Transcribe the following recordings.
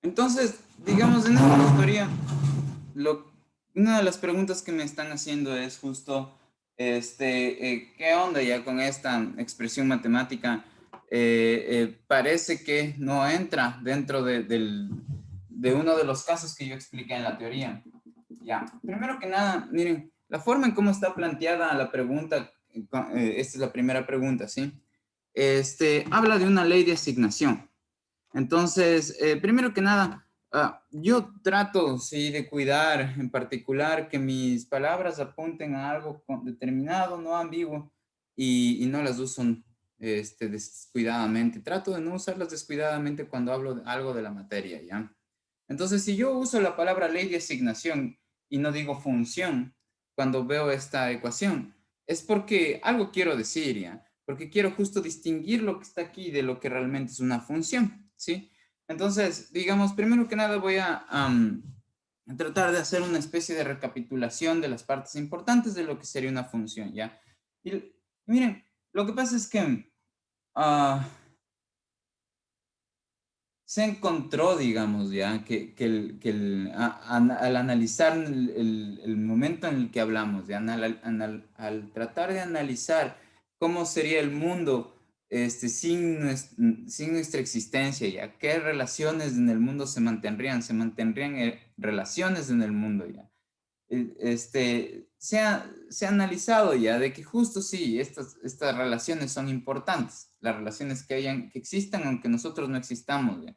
Entonces, digamos, en esta tutoría, lo, una de las preguntas que me están haciendo es justo, ¿qué onda ya con esta expresión matemática? Parece que no entra dentro de uno de los casos que yo expliqué en la teoría. Ya, primero que nada, miren, la forma en cómo está planteada la pregunta, esta es la primera pregunta, ¿sí? Habla de una ley de asignación. Entonces, primero que nada, yo trato, sí, de cuidar en particular que mis palabras apunten a algo determinado, no ambiguo, y no las uso descuidadamente. Trato de no usarlas descuidadamente cuando hablo de algo de la materia, ¿ya? Entonces, si yo uso la palabra ley de asignación y no digo función cuando veo esta ecuación, es porque algo quiero decir, ¿ya? Porque quiero justo distinguir lo que está aquí de lo que realmente es una función, ¿sí? Entonces, digamos, primero que nada voy a tratar de hacer una especie de recapitulación de las partes importantes de lo que sería una función, ¿ya? Y miren, lo que pasa es que ah, se encontró, digamos, ya, al analizar el momento en el que hablamos, ya, al tratar de analizar cómo sería el mundo sin nuestra existencia, ya, qué relaciones en el mundo se mantendrían relaciones en el mundo, ya. Se ha analizado ya de que justo sí, estas relaciones son importantes, las relaciones que existan aunque nosotros no existamos, ya.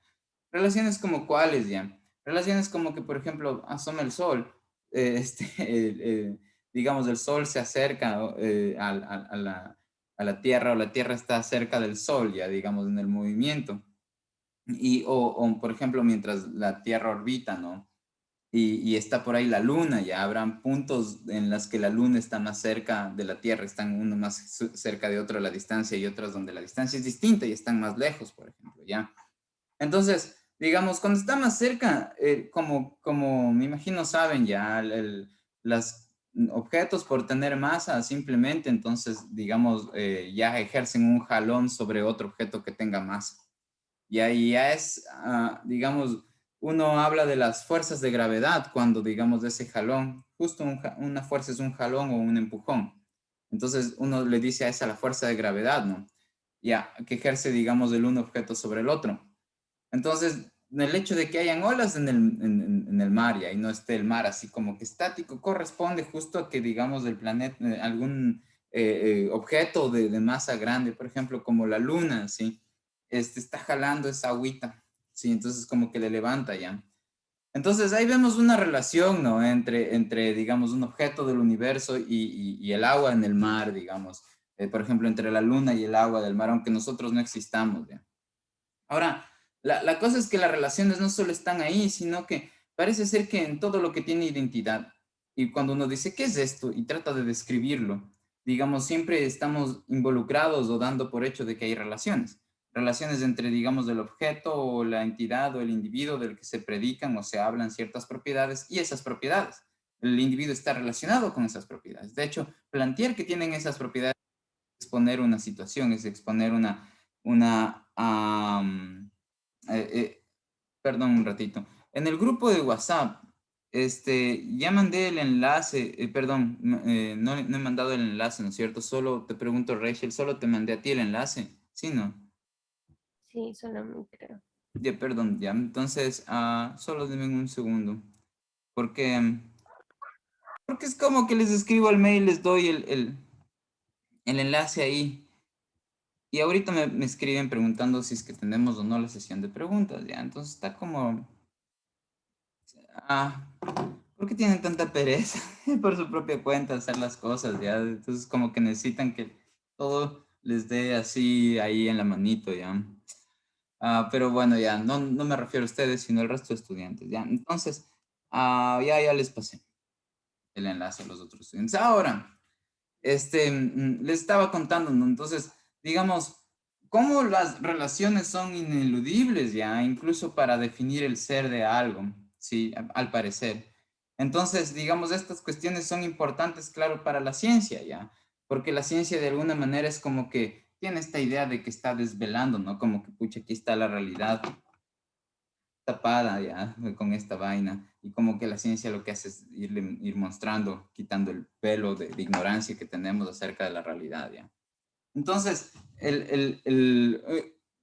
Relaciones como cuáles, ya. Relaciones como que, por ejemplo, asoma el sol, eh, este, eh, digamos, el sol se acerca a la Tierra o la Tierra está cerca del sol, ya, digamos, en el movimiento. O, por ejemplo, mientras la Tierra orbita, ¿no? Y está por ahí la luna, ya habrán puntos en los que la luna está más cerca de la Tierra, están uno más cerca de otro a la distancia y otros donde la distancia es distinta y están más lejos, por ejemplo, ya. Entonces, digamos, cuando está más cerca, como me imagino saben ya, los objetos por tener masa simplemente, entonces, digamos, ya ejercen un jalón sobre otro objeto que tenga masa. Y ahí ya es, digamos, uno habla de las fuerzas de gravedad cuando, digamos, de ese jalón, justo una fuerza es un jalón o un empujón. Entonces uno le dice a esa la fuerza de gravedad, ¿no? Ya, que ejerce, digamos, el un objeto sobre el otro. Entonces, el hecho de que hayan olas en el mar y ahí no esté el mar así como que estático, corresponde justo a que, digamos, el planeta, algún objeto de masa grande, por ejemplo, como la luna, ¿sí? Está jalando esa agüita, ¿sí? Entonces, como que le levanta ya. Entonces, ahí vemos una relación, ¿no? Entre digamos, un objeto del universo y el agua en el mar, digamos. Por ejemplo, entre la luna y el agua del mar, aunque nosotros no existamos, ¿ya? Ahora, la cosa es que las relaciones no solo están ahí, sino que parece ser que en todo lo que tiene identidad, y cuando uno dice, ¿qué es esto? Y trata de describirlo, digamos, siempre estamos involucrados o dando por hecho de que hay relaciones. Relaciones entre, digamos, el objeto o la entidad o el individuo del que se predican o se hablan ciertas propiedades y esas propiedades. El individuo está relacionado con esas propiedades. De hecho, plantear que tienen esas propiedades es exponer una situación, es exponer una eh, eh, perdón un ratito. En el grupo de WhatsApp, ya mandé el enlace, perdón, no he mandado el enlace, ¿no es cierto? Solo te pregunto, Rachel, solo te mandé a ti el enlace, ¿sí, no? Sí, solamente creo. Ya, perdón, ya. Entonces, solo denme un segundo, porque, porque es como que les escribo al mail, les doy el enlace ahí. Y ahorita me escriben preguntando si es que tenemos o no la sesión de preguntas, ya. Entonces está como, ah, ¿por qué tienen tanta pereza por su propia cuenta hacer las cosas, ya? Entonces como que necesitan que todo les dé así ahí en la manito, ya. Pero bueno, ya, no me refiero a ustedes, sino al resto de estudiantes, ya. Entonces, ya les pasé el enlace a los otros estudiantes. Ahora, les estaba contando, ¿no? Entonces, digamos, cómo las relaciones son ineludibles ya, incluso para definir el ser de algo, sí, al parecer. Entonces, digamos, estas cuestiones son importantes, claro, para la ciencia ya, porque la ciencia de alguna manera es como que tiene esta idea de que está desvelando, ¿no? Como que, pucha, aquí está la realidad tapada ya con esta vaina, y como que la ciencia lo que hace es ir mostrando, quitando el velo de ignorancia que tenemos acerca de la realidad, ya. Entonces,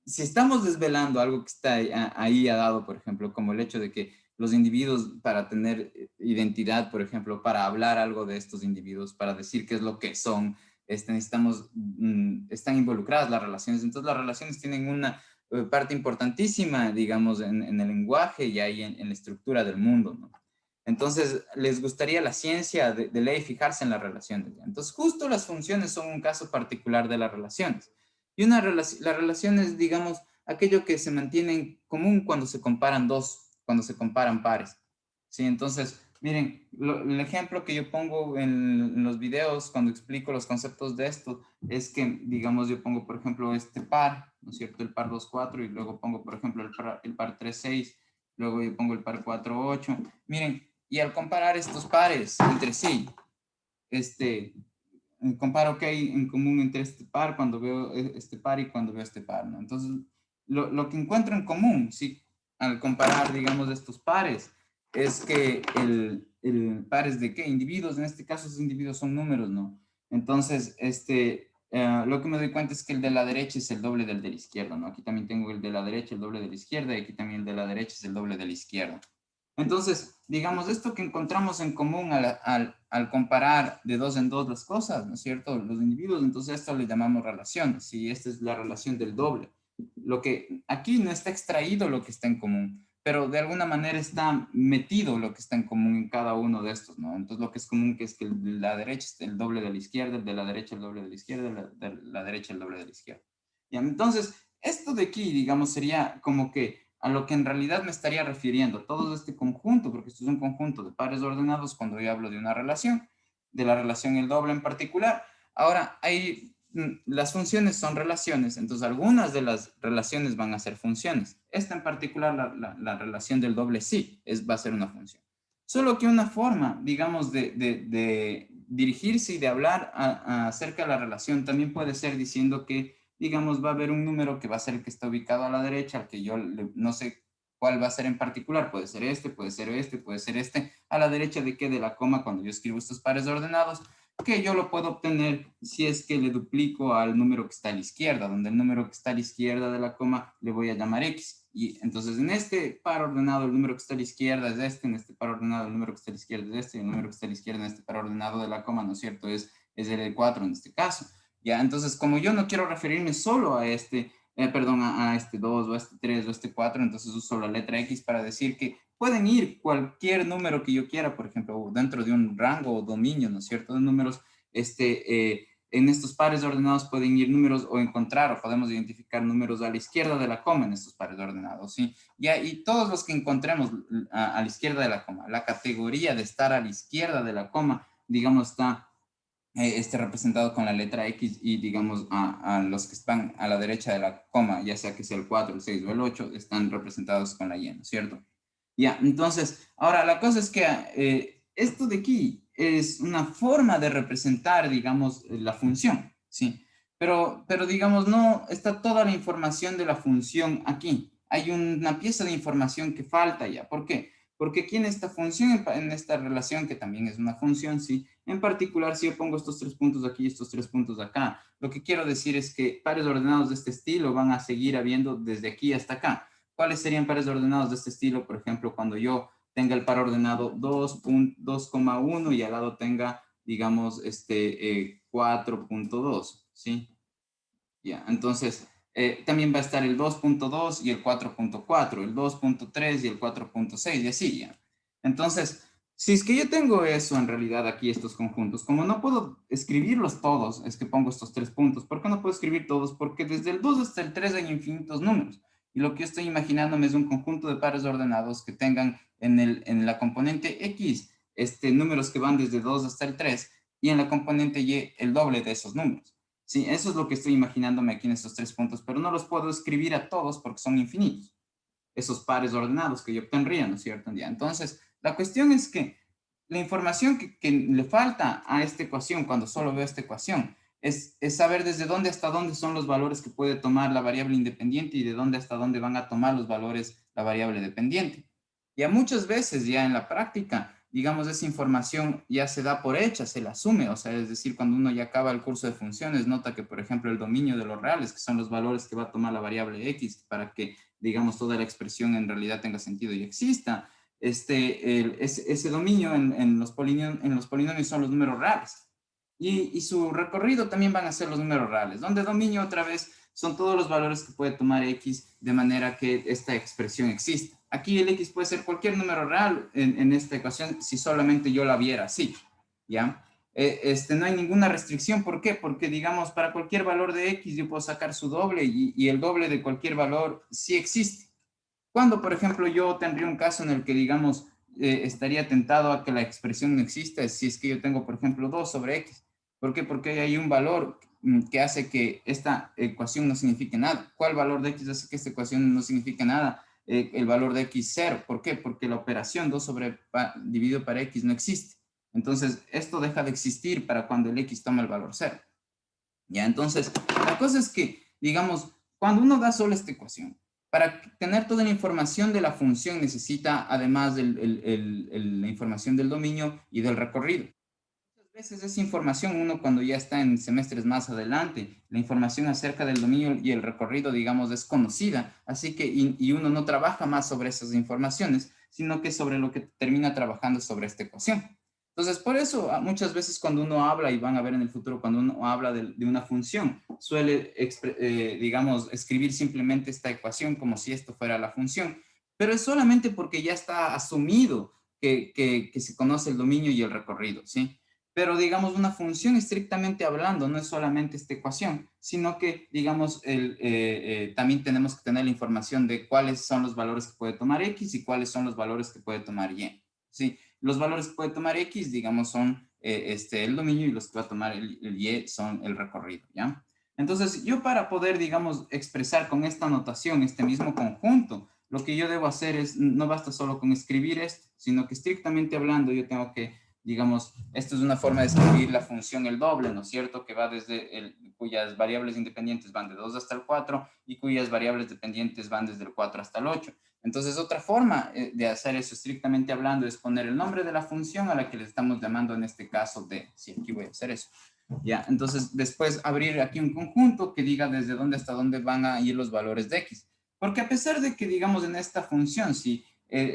si estamos desvelando algo que está ahí ha dado, por ejemplo, como el hecho de que los individuos para tener identidad, por ejemplo, para hablar algo de estos individuos, para decir qué es lo que son, necesitamos, están involucradas las relaciones. Entonces, las relaciones tienen una parte importantísima, digamos, en el lenguaje y ahí en la estructura del mundo, ¿no? Entonces, les gustaría la ciencia de ley fijarse en las relaciones. ¿Ya? Entonces, justo las funciones son un caso particular de las relaciones. Y la relación es, digamos, aquello que se mantiene en común cuando se comparan cuando se comparan pares. ¿Sí? Entonces, miren, el ejemplo que yo pongo en los videos cuando explico los conceptos de esto es que, digamos, yo pongo, por ejemplo, este par, ¿no es cierto? El par 2 4 y luego pongo, por ejemplo, el par 3 6, luego yo pongo el par 4 8. Miren, y al comparar estos pares entre sí, este, comparo qué hay en común entre este par cuando veo este par y cuando veo este par, ¿no? Entonces, lo que encuentro en común, sí, al comparar, digamos, estos pares, es que el pares de qué, individuos, en este caso esos individuos son números, ¿no? Entonces, lo que me doy cuenta es que el de la derecha es el doble del de la izquierda, ¿no? Aquí también tengo el de la derecha, el doble de la izquierda, y aquí también el de la derecha es el doble de la izquierda. Entonces, digamos, esto que encontramos en común al comparar de dos en dos las cosas, ¿no es cierto? Los individuos, entonces esto le llamamos relaciones, y esta es la relación del doble. Lo que aquí no está extraído lo que está en común, pero de alguna manera está metido lo que está en común en cada uno de estos, ¿no? Entonces lo que es común que es que el de la derecha es el doble de la izquierda, el de la derecha el doble de la izquierda, de la derecha el doble de la izquierda. ¿Ya? Entonces, esto de aquí, digamos, sería como que a lo que en realidad me estaría refiriendo, todo este conjunto, porque esto es un conjunto de pares ordenados cuando yo hablo de una relación, de la relación el doble en particular. Ahora, las funciones son relaciones, entonces algunas de las relaciones van a ser funciones. Esta en particular, la relación del doble sí, va a ser una función. Solo que una forma, digamos, de dirigirse y de hablar acerca de la relación también puede ser diciendo que digamos, va a haber un número que va a ser el que está ubicado a la derecha, al que yo no sé cuál va a ser en particular, puede ser este, puede ser este, puede ser este, a la derecha de qué, de la coma, cuando yo escribo estos pares ordenados, que yo lo puedo obtener si es que le duplico al número que está a la izquierda, donde el número que está a la izquierda de la coma le voy a llamar X. Y entonces en este par ordenado el número que está a la izquierda es este, en este par ordenado el número que está a la izquierda es este, y el número que está a la izquierda en este par ordenado de la coma, ¿no es cierto? Es el 4 en este caso. ¿Ya? Entonces, como yo no quiero referirme solo a este, perdón, a este 2 o a este 3 o a este 4, entonces uso la letra X para decir que pueden ir cualquier número que yo quiera, por ejemplo, dentro de un rango o dominio, ¿no es cierto?, de números, en estos pares ordenados pueden ir números o encontrar o podemos identificar números a la izquierda de la coma en estos pares ordenados, ¿sí? Ya, y todos los que encontremos a la izquierda de la coma, la categoría de estar a la izquierda de la coma, digamos, está esté representado con la letra X y digamos a los que están a la derecha de la coma, ya sea que sea el 4, el 6 o el 8, están representados con la Y, ¿no es cierto? Ya, entonces, ahora la cosa es que esto de aquí es una forma de representar, digamos, la función, ¿sí? Pero digamos, no está toda la información de la función aquí. Hay una pieza de información que falta ya. ¿Por qué? Porque aquí en esta función, en esta relación, que también es una función, ¿sí? En particular, si yo pongo estos 3 puntos aquí y estos 3 puntos acá, lo que quiero decir es que pares ordenados de este estilo van a seguir habiendo desde aquí hasta acá. ¿Cuáles serían pares ordenados de este estilo? Por ejemplo, cuando yo tenga el par ordenado 2,1 y al lado tenga, digamos, 4,2, ¿sí? Ya, entonces, también va a estar el 2,2 y el 4,4, el 2,3 y el 4,6 y así, ya. Entonces, si es que yo tengo eso en realidad aquí, estos conjuntos, como no puedo escribirlos todos, es que pongo estos 3 puntos. ¿Por qué no puedo escribir todos? Porque desde el 2 hasta el 3 hay infinitos números. Y lo que yo estoy imaginándome es un conjunto de pares ordenados que tengan en la componente X números que van desde 2 hasta el 3 y en la componente Y el doble de esos números. Sí, eso es lo que estoy imaginándome aquí en estos 3 puntos, pero no los puedo escribir a todos porque son infinitos. Esos pares ordenados que yo obtendría, ¿no es cierto? Ya, entonces, la cuestión es que la información que le falta a esta ecuación cuando solo veo esta ecuación es saber desde dónde hasta dónde son los valores que puede tomar la variable independiente y de dónde hasta dónde van a tomar los valores la variable dependiente. Ya muchas veces ya en la práctica, digamos, esa información ya se da por hecha, se la asume, o sea, es decir, cuando uno ya acaba el curso de funciones, nota que, por ejemplo, el dominio de los reales, que son los valores que va a tomar la variable x para que, digamos, toda la expresión en realidad tenga sentido y exista, ese dominio en los polinomios son los números reales. Y su recorrido también van a ser los números reales, donde dominio otra vez son todos los valores que puede tomar x de manera que esta expresión exista. Aquí el x puede ser cualquier número real en esta ecuación si solamente yo la viera así, ¿ya? No hay ninguna restricción. ¿Por qué? Porque, digamos, para cualquier valor de x yo puedo sacar su doble y el doble de cualquier valor sí existe. Cuando, por ejemplo, yo tendría un caso en el que, digamos, estaría tentado a que la expresión no exista si es que yo tengo, por ejemplo, 2 sobre x. ¿Por qué? Porque hay un valor que hace que esta ecuación no signifique nada. ¿Cuál valor de x hace que esta ecuación no signifique nada? El valor de x 0. ¿Por qué? Porque la operación 2 sobre dividido para x no existe. Entonces, esto deja de existir para cuando el x toma el valor 0. ¿Ya? Entonces, la cosa es que, digamos, cuando uno da solo esta ecuación, para tener toda la información de la función necesita, además de la información del dominio y del recorrido. Muchas veces esa información, uno cuando ya está en semestres más adelante, la información acerca del dominio y el recorrido, digamos, es conocida, así que, y uno no trabaja más sobre esas informaciones, sino que sobre lo que termina trabajando sobre esta ecuación. Entonces, por eso muchas veces cuando uno habla, y van a ver en el futuro, cuando uno habla de una función, suele, digamos, escribir simplemente esta ecuación como si esto fuera la función, pero es solamente porque ya está asumido que se conoce el dominio y el recorrido, ¿sí? Pero, digamos, una función estrictamente hablando no es solamente esta ecuación, sino que, digamos, también tenemos que tener la información de cuáles son los valores que puede tomar x y cuáles son los valores que puede tomar y, ¿sí? Los valores que puede tomar x, digamos, son el dominio y los que va a tomar el y son el recorrido, ¿ya? Entonces, yo para poder, digamos, expresar con esta notación este mismo conjunto, lo que yo debo hacer es, no basta solo con escribir esto, sino que estrictamente hablando yo tengo que, digamos, esto es una forma de escribir la función el doble, ¿no es cierto? Que va desde cuyas variables independientes van de 2 hasta el 4 y cuyas variables dependientes van desde el 4 hasta el 8. Entonces, otra forma de hacer eso estrictamente hablando es poner el nombre de la función a la que le estamos llamando en este caso d. Sí, aquí voy a hacer eso. Ya, entonces después abrir aquí un conjunto que diga desde dónde hasta dónde van a ir los valores de x. Porque a pesar de que, digamos, en esta función, si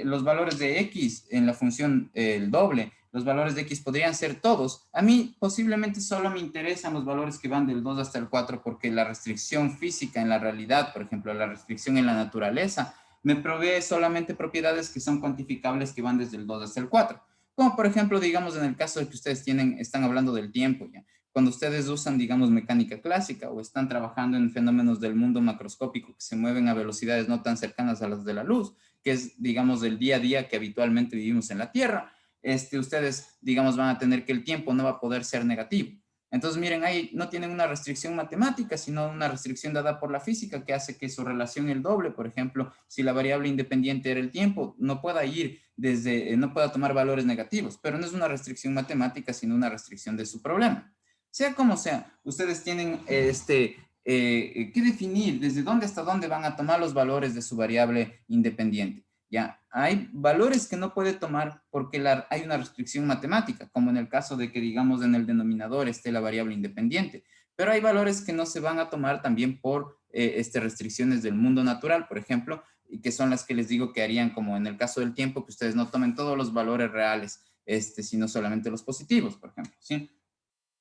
los valores de x en la función el doble, los valores de x podrían ser todos, a mí posiblemente solo me interesan los valores que van del 2 hasta el 4 porque la restricción física en la realidad, por ejemplo, la restricción en la naturaleza, me provee solamente propiedades que son cuantificables que van desde el 2 hasta el 4. Como por ejemplo, digamos, en el caso de que ustedes están hablando del tiempo, ¿ya? Cuando ustedes usan, digamos, mecánica clásica o están trabajando en fenómenos del mundo macroscópico que se mueven a velocidades no tan cercanas a las de la luz, que es, digamos, el día a día que habitualmente vivimos en la Tierra, ustedes, digamos, van a tener que el tiempo no va a poder ser negativo. Entonces, miren, ahí no tienen una restricción matemática, sino una restricción dada por la física que hace que su relación el doble, por ejemplo, si la variable independiente era el tiempo, no pueda ir no pueda tomar valores negativos, pero no es una restricción matemática, sino una restricción de su problema. Sea como sea, ustedes tienen que definir desde dónde hasta dónde van a tomar los valores de su variable independiente. Ya, hay valores que no puede tomar porque hay una restricción matemática, como en el caso de que, digamos, en el denominador esté la variable independiente. Pero hay valores que no se van a tomar también por restricciones del mundo natural, por ejemplo, y que son las que les digo que harían como en el caso del tiempo, que ustedes no tomen todos los valores reales, sino solamente los positivos, por ejemplo, ¿sí?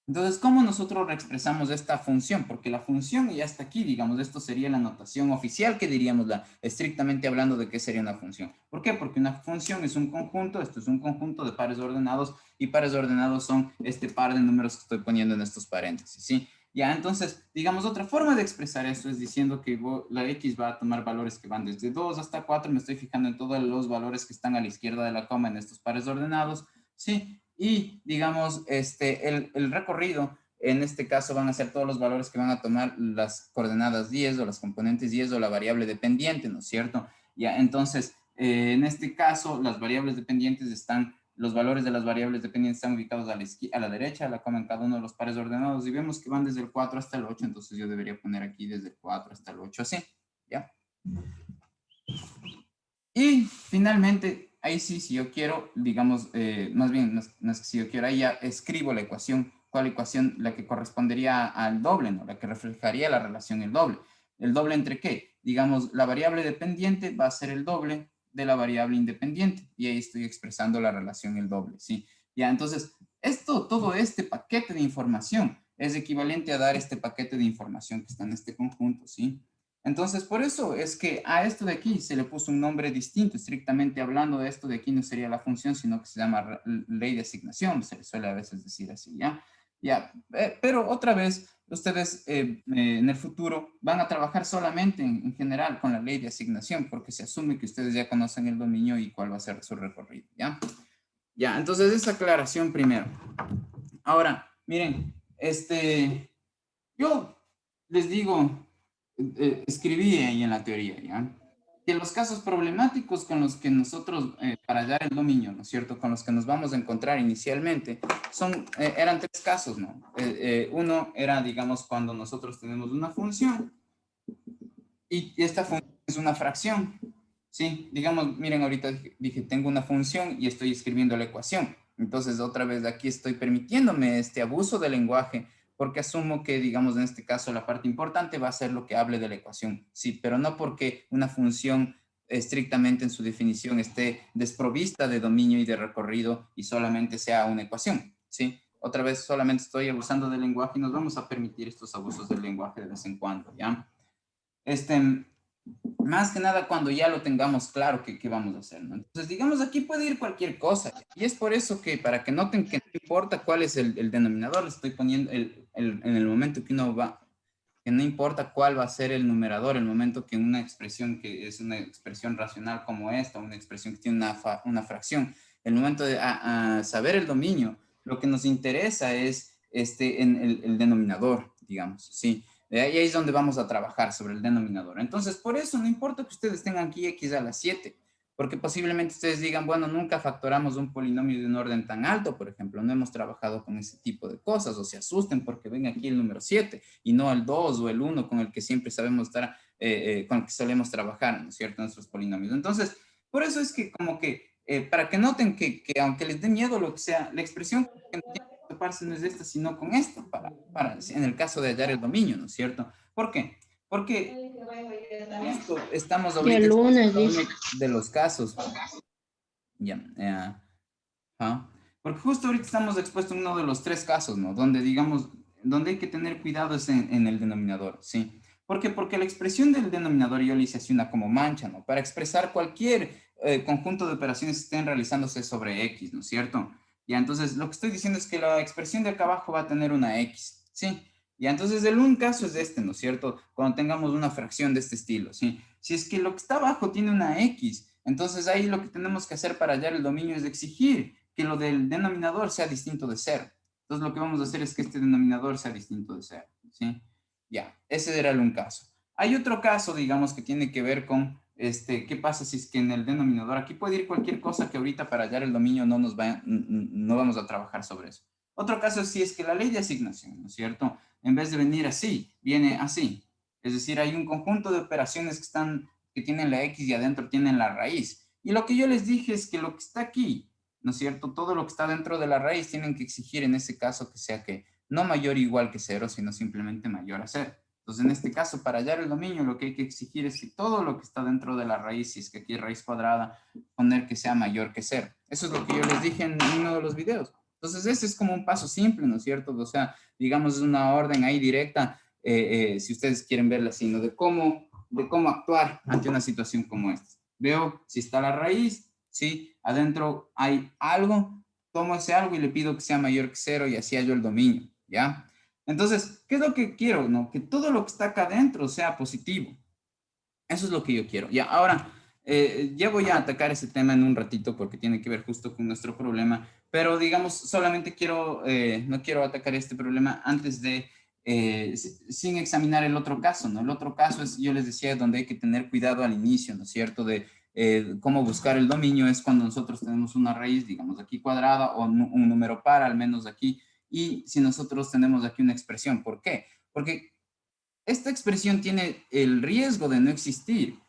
Entonces, ¿cómo nosotros reexpresamos esta función? Porque la función ya está aquí, digamos, esto sería la notación oficial que diríamos, estrictamente hablando de qué sería una función. ¿Por qué? Porque una función es un conjunto, esto es un conjunto de pares ordenados y pares ordenados son este par de números que estoy poniendo en estos paréntesis, ¿sí? Ya, entonces, digamos, otra forma de expresar esto es diciendo que la x va a tomar valores que van desde 2 hasta 4, me estoy fijando en todos los valores que están a la izquierda de la coma en estos pares ordenados, ¿sí? Y digamos, el recorrido, en este caso van a ser todos los valores que van a tomar las coordenadas 10 o las componentes 10 o la variable dependiente, ¿no es cierto? Ya, entonces, en este caso, las variables dependientes los valores de las variables dependientes están ubicados a la derecha, a la coma en cada uno de los pares ordenados, y vemos que van desde el 4 hasta el 8, entonces yo debería poner aquí desde el 4 hasta el 8, así, ¿ya? Y finalmente, ahí sí, si yo quiero, digamos, más bien, no es que si yo quiero, ahí ya escribo la ecuación, cuál ecuación, la que correspondería al doble, ¿no? La que reflejaría la relación el doble. ¿El doble entre qué? Digamos, la variable dependiente va a ser el doble de la variable independiente. Y ahí estoy expresando la relación el doble, ¿sí? Ya, entonces, todo este paquete de información es equivalente a dar este paquete de información que está en este conjunto, ¿sí? Entonces, por eso es que a esto de aquí se le puso un nombre distinto. Estrictamente hablando, de esto de aquí no sería la función, sino que se llama ley de asignación. Se le suele a veces decir así, ¿ya? Ya, pero otra vez, ustedes en el futuro van a trabajar solamente en general con la ley de asignación, porque se asume que ustedes ya conocen el dominio y cuál va a ser su recorrido, ¿ya? Ya, entonces esa aclaración primero. Ahora, miren, yo les digo, escribí ahí en la teoría, ¿ya? Que los casos problemáticos con los que nosotros, para hallar el dominio, ¿no es cierto?, con los que nos vamos a encontrar inicialmente, eran tres casos, ¿no? Uno era, digamos, cuando nosotros tenemos una función y esta función es una fracción, ¿sí? Digamos, miren, ahorita dije, tengo una función y estoy escribiendo la ecuación. Entonces, otra vez aquí estoy permitiéndome este abuso del lenguaje porque asumo que, digamos, en este caso, la parte importante va a ser lo que hable de la ecuación, sí, pero no porque una función estrictamente en su definición esté desprovista de dominio y de recorrido y solamente sea una ecuación, ¿sí? Otra vez, solamente estoy abusando del lenguaje y nos vamos a permitir estos abusos del lenguaje de vez en cuando, ¿ya? Más que nada cuando ya lo tengamos claro que vamos a hacer, ¿no? Entonces, digamos, aquí puede ir cualquier cosa. Y es por eso que, para que noten que no importa cuál es el denominador, le estoy poniendo en el momento que uno va, que no importa cuál va a ser el numerador, el momento que una expresión que es una expresión racional como esta, una expresión que tiene una fracción, el momento de saber el dominio, lo que nos interesa es en el denominador, digamos, ¿sí? Y ahí es donde vamos a trabajar sobre el denominador. Entonces, por eso no importa que ustedes tengan aquí x a la 7, porque posiblemente ustedes digan, bueno, nunca factoramos un polinomio de un orden tan alto, por ejemplo, no hemos trabajado con ese tipo de cosas, o se asusten porque ven aquí el número 7 y no el 2 o el 1 con el que siempre sabemos estar, con el que solemos trabajar, ¿no es cierto?, nuestros polinomios. Entonces, por eso es que como que, para que noten que aunque les dé miedo lo que sea, la expresión que no tiene que toparse no es esta, sino con esta, en el caso de hallar el dominio, ¿no es cierto? ¿Por qué? Porque justo estamos Y el ahorita lunes, expuestos a dice. uno de los casos, ya, ajá. Porque justo ahorita estamos expuestos a uno de los tres casos, ¿no? Donde, digamos, donde hay que tener cuidado es en el denominador, ¿sí? ¿Por qué? Porque la expresión del denominador yo le hice así una como mancha, ¿no? Para expresar cualquier conjunto de operaciones que estén realizándose sobre X, ¿no es cierto? Ya, entonces lo que estoy diciendo es que la expresión de acá abajo va a tener una X, ¿sí? Ya, entonces el un caso es este, ¿no es cierto? Cuando tengamos una fracción de este estilo, ¿sí? Si es que lo que está abajo tiene una X, entonces ahí lo que tenemos que hacer para hallar el dominio es exigir que lo del denominador sea distinto de cero. Entonces lo que vamos a hacer es que este denominador sea distinto de cero, ¿sí? Ya, ese era el un caso. Hay otro caso, digamos, que tiene que ver con, ¿qué pasa si es que en el denominador, aquí puede ir cualquier cosa que ahorita para hallar el dominio no vamos a trabajar sobre eso. Otro caso es si es que la ley de asignación, ¿no es cierto?, en vez de venir así, viene así. Es decir, hay un conjunto de operaciones que tienen la X y adentro tienen la raíz. Y lo que yo les dije es que lo que está aquí, ¿no es cierto?, todo lo que está dentro de la raíz tienen que exigir en ese caso que sea que no mayor o igual que cero, sino simplemente mayor a cero. Entonces, en este caso, para hallar el dominio, lo que hay que exigir es que todo lo que está dentro de la raíz, si es que aquí es raíz cuadrada, poner que sea mayor que cero. Eso es lo que yo les dije en uno de los videos. Entonces, ese es como un paso simple, ¿no es cierto? O sea, digamos, es una orden ahí directa, si ustedes quieren verla así, ¿no? De cómo actuar ante una situación como esta. Veo si está la raíz, si adentro hay algo, tomo ese algo y le pido que sea mayor que cero y así hallo el dominio, ¿ya? Entonces, ¿qué es lo que quiero? ¿No? Que todo lo que está acá adentro sea positivo. Eso es lo que yo quiero. Ya, ahora, ya voy a atacar ese tema en un ratito porque tiene que ver justo con nuestro problema, pero digamos, solamente no quiero atacar este problema antes de, sin examinar el otro caso, ¿no? El otro caso es, yo les decía, donde hay que tener cuidado al inicio, ¿no es cierto? De cómo buscar el dominio es cuando nosotros tenemos una raíz, digamos, aquí cuadrada o un número par, al menos aquí, y si nosotros tenemos aquí una expresión. ¿Por qué? Porque esta expresión tiene el riesgo de no existir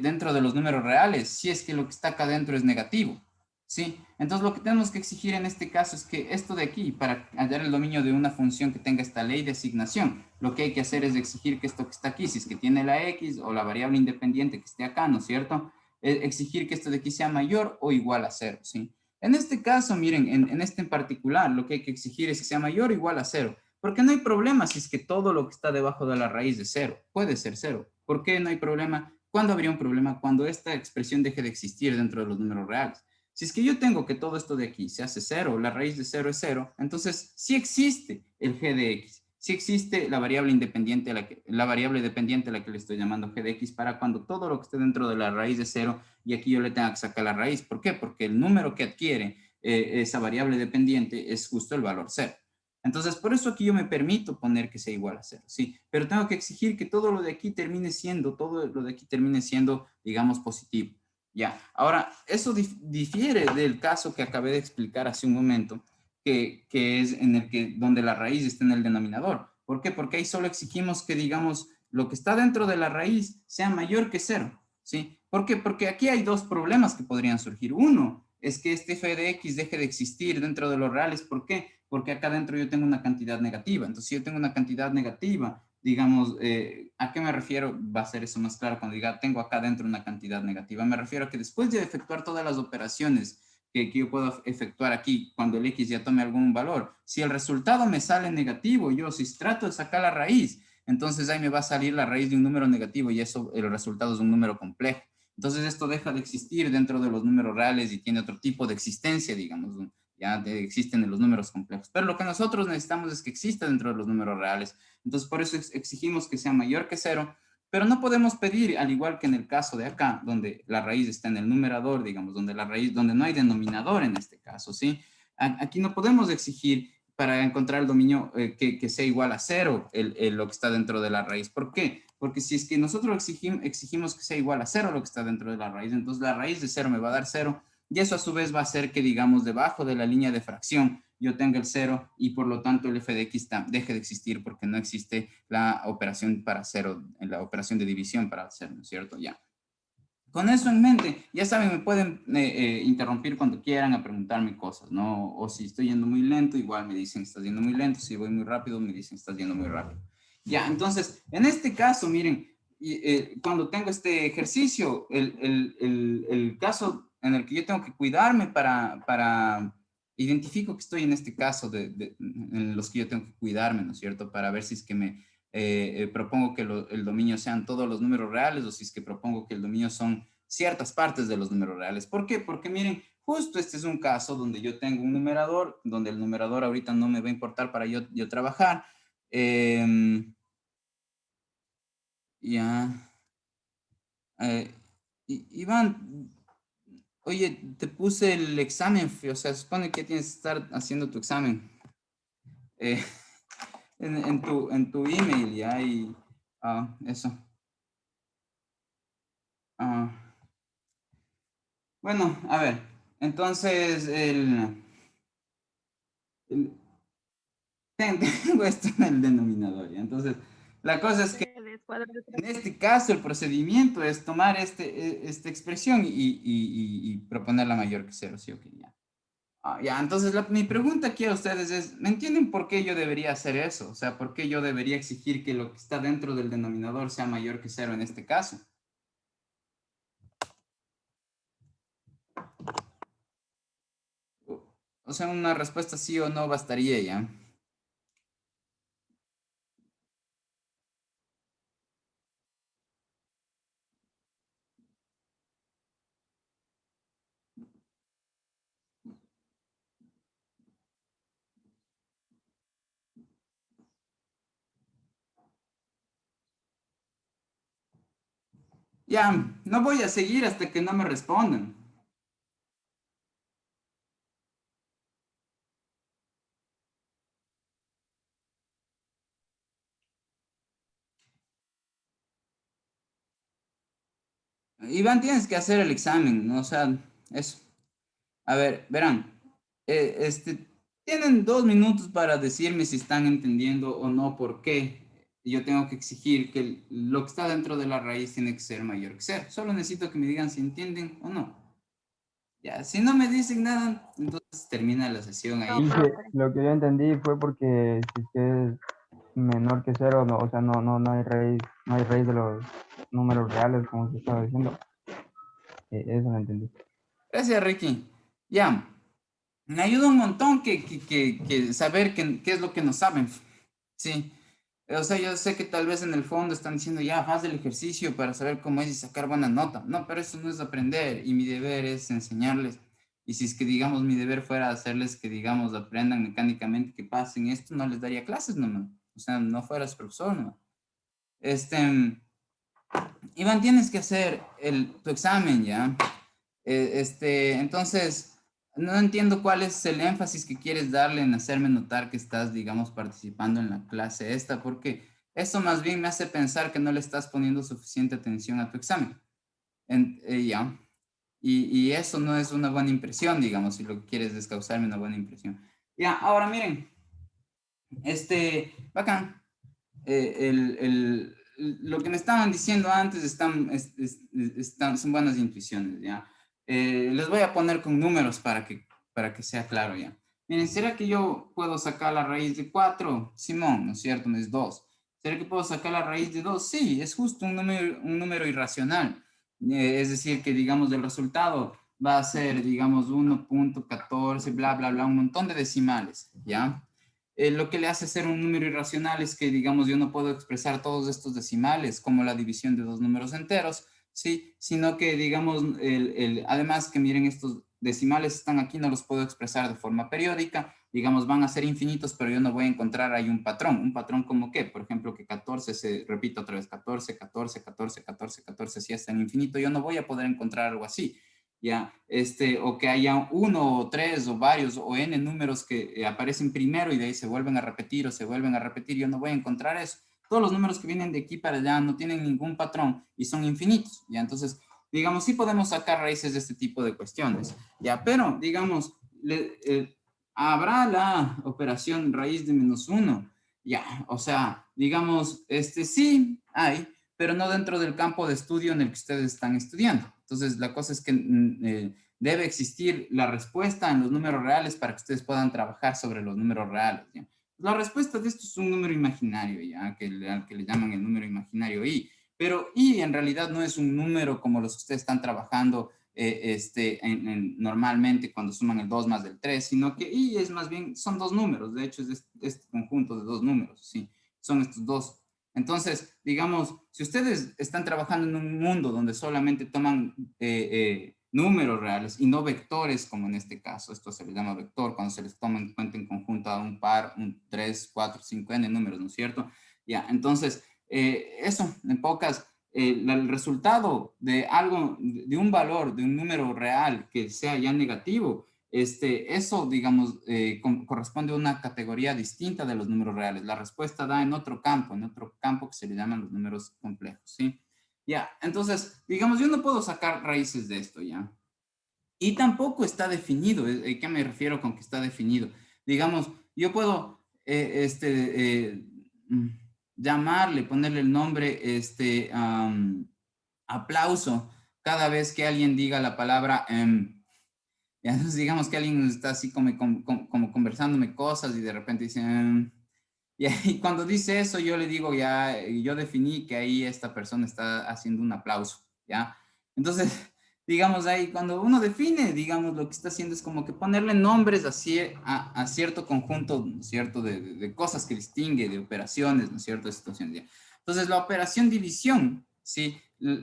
dentro de los números reales si es que lo que está acá dentro es negativo, ¿sí? Entonces lo que tenemos que exigir en este caso es que esto de aquí, para hallar el dominio de una función que tenga esta ley de asignación, lo que hay que hacer es exigir que esto que está aquí, si es que tiene la x o la variable independiente que esté acá, ¿no es cierto? Exigir que esto de aquí sea mayor o igual a cero, ¿sí? En este caso, miren, en este en particular, lo que hay que exigir es que sea mayor o igual a cero. Porque no hay problema si es que todo lo que está debajo de la raíz de cero puede ser cero. ¿Por qué no hay problema? ¿Cuándo habría un problema? Cuando esta expresión deje de existir dentro de los números reales. Si es que yo tengo que todo esto de aquí se hace cero, la raíz de cero es cero, entonces sí existe el g de x, sí existe la variable independiente, la variable dependiente a la que le estoy llamando g de x para cuando todo lo que esté dentro de la raíz de cero y aquí yo le tenga que sacar la raíz. ¿Por qué? Porque el número que adquiere esa variable dependiente es justo el valor cero. Entonces, por eso aquí yo me permito poner que sea igual a cero, ¿sí? Pero tengo que exigir que todo lo de aquí termine siendo, todo lo de aquí termine siendo, digamos, positivo. Ya, ahora, eso difiere del caso que acabé de explicar hace un momento, que es en el que, donde la raíz está en el denominador. ¿Por qué? Porque ahí solo exigimos que, digamos, lo que está dentro de la raíz sea mayor que cero, ¿sí? ¿Por qué? Porque aquí hay dos problemas que podrían surgir. Uno es que este f de x deje de existir dentro de los reales. ¿Por qué? Porque acá dentro yo tengo una cantidad negativa. Entonces, si yo tengo una cantidad negativa, digamos, ¿a qué me refiero? Va a ser eso más claro cuando diga, tengo acá dentro una cantidad negativa. Me refiero a que después de efectuar todas las operaciones que yo puedo efectuar aquí, cuando el x ya tome algún valor, si el resultado me sale negativo, yo si trato de sacar la raíz, entonces ahí me va a salir la raíz de un número negativo y eso, el resultado es un número complejo. Entonces esto deja de existir dentro de los números reales y tiene otro tipo de existencia, digamos, ya existen en los números complejos. Pero lo que nosotros necesitamos es que exista dentro de los números reales. Entonces por eso exigimos que sea mayor que cero, pero no podemos pedir, al igual que en el caso de acá, donde la raíz está en el numerador, digamos, donde la raíz, donde no hay denominador en este caso, ¿sí? Aquí no podemos exigir para encontrar el dominio que sea igual a cero lo que está dentro de la raíz. ¿Por qué? Porque si es que nosotros exigimos que sea igual a cero lo que está dentro de la raíz, entonces la raíz de cero me va a dar cero y eso a su vez va a hacer que, digamos, debajo de la línea de fracción yo tenga el cero y por lo tanto el f de x deje de existir porque no existe la operación para cero, la operación de división para cero, ¿no es cierto? Ya. Con eso en mente, ya saben, me pueden interrumpir cuando quieran a preguntarme cosas, ¿no? O si estoy yendo muy lento, igual me dicen, estás yendo muy lento. Si voy muy rápido, me dicen, estás yendo muy rápido. Ya, entonces, en este caso, miren, cuando tengo este ejercicio, el caso en el que yo tengo que cuidarme identifico que estoy en este caso en los que yo tengo que cuidarme, ¿no es cierto? Para ver si es que me propongo que el dominio sean todos los números reales o si es que propongo que el dominio son ciertas partes de los números reales. ¿Por qué? Porque miren, justo este es un caso donde yo tengo un numerador, donde el numerador ahorita no me va a importar para yo trabajar. Ya. Iván, oye, te puse el examen, o sea, supone que tienes que estar haciendo tu examen. Eh, en tu email, ya, y eso. Ah, bueno, a ver, entonces el- tengo esto en el denominador, ¿ya? Entonces, la cosa es que en este caso el procedimiento es tomar esta expresión y proponerla mayor que cero, ¿sí o qué? Ya. Ya, entonces mi pregunta aquí a ustedes es, ¿me entienden por qué yo debería hacer eso? O sea, ¿por qué yo debería exigir que lo que está dentro del denominador sea mayor que cero en este caso? O sea, una respuesta sí o no bastaría ya. Ya, no voy a seguir hasta que no me respondan. Iván, tienes que hacer el examen, ¿no? O sea, eso. A ver, verán, tienen 2 minutos para decirme si están entendiendo o no por qué. yo tengo que exigir que lo que está dentro de la raíz tiene que ser mayor que cero. Solo necesito que me digan si entienden o no. Ya, si no me dicen nada, entonces termina la sesión No, ahí. profe. Lo que yo entendí fue porque si es que es menor que cero, no, o sea, no hay raíz, no hay raíz de los números reales, como se estaba diciendo. Eso lo entendí. Gracias, Ricky. Ya, me ayuda un montón que saber qué es lo que no saben. Sí. O sea, yo sé que tal vez en el fondo están diciendo, ya, haz el ejercicio para saber cómo es y sacar buena nota. No, pero eso no es aprender y mi deber es enseñarles. Y si es que, digamos, mi deber fuera hacerles que, digamos, aprendan mecánicamente, que pasen esto, no les daría clases nomás. O sea, no fueras profesor nomás. Iván, tienes que hacer tu examen, ¿ya? Entonces, no entiendo cuál es el énfasis que quieres darle en hacerme notar que estás, digamos, participando en la clase esta, porque eso más bien me hace pensar que no le estás poniendo suficiente atención a tu examen. Ya. Y eso no es una buena impresión, digamos, si lo que quieres es causarme una buena impresión. Ya, ahora miren, bacán. Lo que me estaban diciendo antes son buenas intuiciones, ¿ya? Les voy a poner con números para que sea claro, ¿ya? Miren, ¿será que yo puedo sacar la raíz de 4? Simón, ¿no es cierto? No es 2. ¿Será que puedo sacar la raíz de 2? Sí, es justo un número irracional. Es decir, que digamos el resultado va a ser, digamos, 1.14, bla, bla, bla, un montón de decimales, ¿ya? Lo que le hace ser un número irracional es que, digamos, yo no puedo expresar todos estos decimales como la división de dos números enteros, ¿sí? Sino que, digamos, además que miren, estos decimales están aquí, no los puedo expresar de forma periódica, digamos, van a ser infinitos, pero yo no voy a encontrar ahí un patrón como qué, por ejemplo, que 14 se repita otra vez, 14, 14, 14, 14, 14, si es en infinito, yo no voy a poder encontrar algo así. Ya, o que haya uno o tres o varios o n números que aparecen primero y de ahí se vuelven a repetir o se vuelven a repetir, yo no voy a encontrar eso. Todos los números que vienen de aquí para allá no tienen ningún patrón y son infinitos, ya, entonces, digamos, sí podemos sacar raíces de este tipo de cuestiones, ya, pero, digamos, habrá la operación raíz de menos uno, ya, o sea, digamos, sí hay, pero no dentro del campo de estudio en el que ustedes están estudiando. Entonces, la cosa es que debe existir la respuesta en los números reales para que ustedes puedan trabajar sobre los números reales, ¿ya? La respuesta de esto es un número imaginario, ¿ya? Al que le llaman el número imaginario I. Pero I en realidad no es un número como los que ustedes están trabajando normalmente cuando suman el 2 más el 3, sino que I es más bien, son dos números, de hecho es este conjunto de dos números, ¿sí? Son estos dos. Entonces, digamos, si ustedes están trabajando en un mundo donde solamente toman números reales y no vectores, como en este caso, esto se le llama vector, cuando se les toma en cuenta en conjunto a un par, un 3, 4, 5, n números, ¿no es cierto? Ya, entonces, eso, en pocas, el resultado de algo, de un valor, de un número real que sea ya negativo, eso, digamos, corresponde a una categoría distinta de los números reales. La respuesta da en otro campo que se le llaman los números complejos, ¿sí? Ya, entonces, digamos, yo no puedo sacar raíces de esto, ¿ya? Y tampoco está definido. ¿Qué me refiero con que está definido? Digamos, yo puedo, mm, llamarle, ponerle el nombre, aplauso cada vez que alguien diga la palabra y entonces digamos que alguien está así como conversándome cosas y de repente dice, y ahí cuando dice eso yo le digo ya, yo definí que ahí esta persona está haciendo un aplauso, ¿ya? Entonces, digamos ahí, cuando uno define, digamos, lo que está haciendo es como que ponerle nombres a cierto conjunto, ¿no es cierto?, de cosas que distingue, de operaciones, ¿no es cierto?, de situaciones, ¿ya? Entonces, la operación división, ¿sí?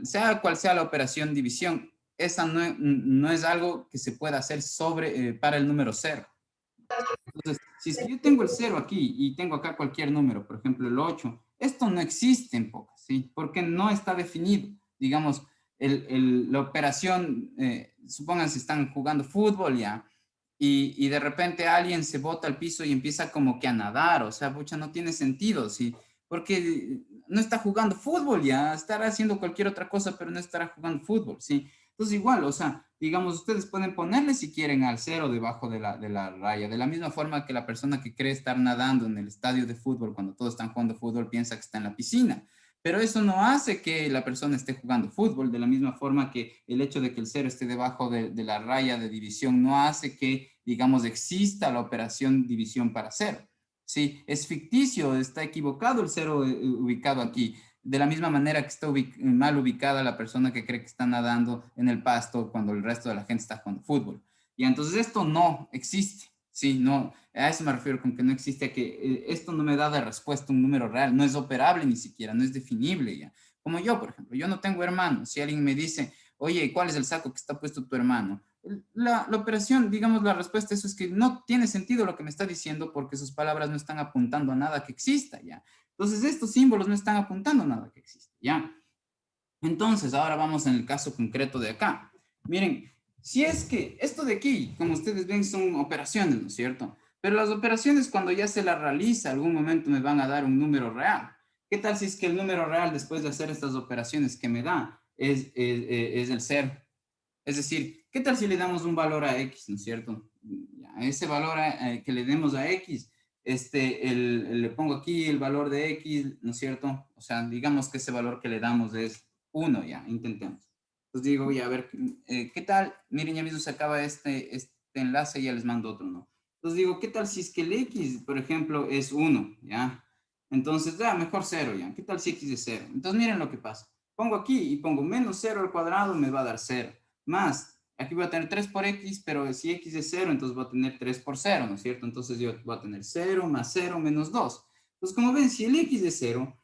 Sea cual sea la operación división, esa no es algo que se pueda hacer para el número cero. Entonces, si es que yo tengo el cero aquí y tengo acá cualquier número, por ejemplo el 8, esto no existe en pocas, ¿sí? Porque no está definido. Digamos, la operación, supongan si están jugando fútbol ya, y de repente alguien se bota al piso y empieza como que a nadar, o sea, pucha, no tiene sentido, ¿sí? Porque no está jugando fútbol ya, estará haciendo cualquier otra cosa, pero no estará jugando fútbol, ¿sí? Entonces igual, o sea, digamos, ustedes pueden ponerle si quieren al 0 debajo de la raya, de la misma forma que la persona que cree estar nadando en el estadio de fútbol, cuando todos están jugando fútbol, piensa que está en la piscina. Pero eso no hace que la persona esté jugando fútbol, de la misma forma que el hecho de que el 0 esté debajo de la raya de división no hace que, digamos, exista la operación división para 0. Sí, es ficticio, está equivocado el 0 ubicado aquí. De la misma manera que está mal ubicada la persona que cree que está nadando en el pasto cuando el resto de la gente está jugando fútbol. Y entonces esto no existe. Sí, no, a eso me refiero con que no existe, que esto no me da de respuesta un número real, no es operable ni siquiera, no es definible ya. Como yo, por ejemplo, yo no tengo hermanos. Si alguien me dice, oye, ¿cuál es el saco que está puesto tu hermano? La operación, digamos, la respuesta a eso es que no tiene sentido lo que me está diciendo porque sus palabras no están apuntando a nada que exista, ¿ya? Entonces, estos símbolos no están apuntando a nada que existe, ¿ya? Entonces, ahora vamos en el caso concreto de acá. Miren, si es que esto de aquí, como ustedes ven, son operaciones, ¿no es cierto? Pero las operaciones, cuando ya se las realiza, algún momento me van a dar un número real. ¿Qué tal si es que el número real después de hacer estas operaciones que me da es el 0? Es decir, ¿qué tal si le damos un valor a X, ¿no es cierto? Ya, ese valor que le demos a X, le pongo aquí el valor de X, ¿no es cierto? O sea, digamos que ese valor que le damos es 1, ya, intentemos. Entonces digo, ya, a ver, ¿qué tal? Miren, ya mismo se acaba este enlace y ya les mando otro, ¿no? Entonces digo, ¿qué tal si es que el X, por ejemplo, es 1, ya? Entonces, ya, mejor 0, ya. ¿Qué tal si X es 0? Entonces, miren lo que pasa. Pongo aquí y pongo menos 0 al cuadrado, me va a dar 0 más, aquí voy a tener 3 por x, pero si x es 0, entonces voy a tener 3 por 0, ¿no es cierto? Entonces yo voy a tener 0 más 0 menos 2. Entonces, como ven, si el x es 0,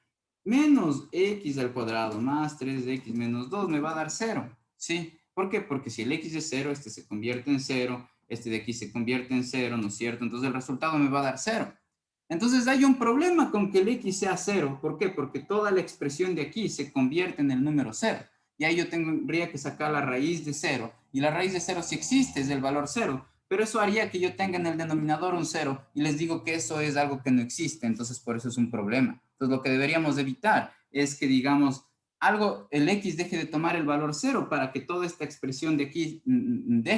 menos x al cuadrado más 3x menos 2 me va a dar 0, ¿sí? ¿Por qué? Porque si el x es 0, este se convierte en 0, este de aquí se convierte en 0, ¿no es cierto? Entonces el resultado me va a dar 0. Entonces hay un problema con que el x sea 0. ¿Por qué? Porque toda la expresión de aquí se convierte en el número 0. Y ahí yo tendría que sacar la raíz de 0. Y la raíz de 0 sí existe, es el valor 0. Pero eso haría que yo tenga en el denominador un 0. Y les digo que eso es algo que no existe. Entonces por eso es un problema. Entonces lo que deberíamos evitar es que, digamos, el x deje de tomar el valor 0 para que toda esta expresión de aquí deje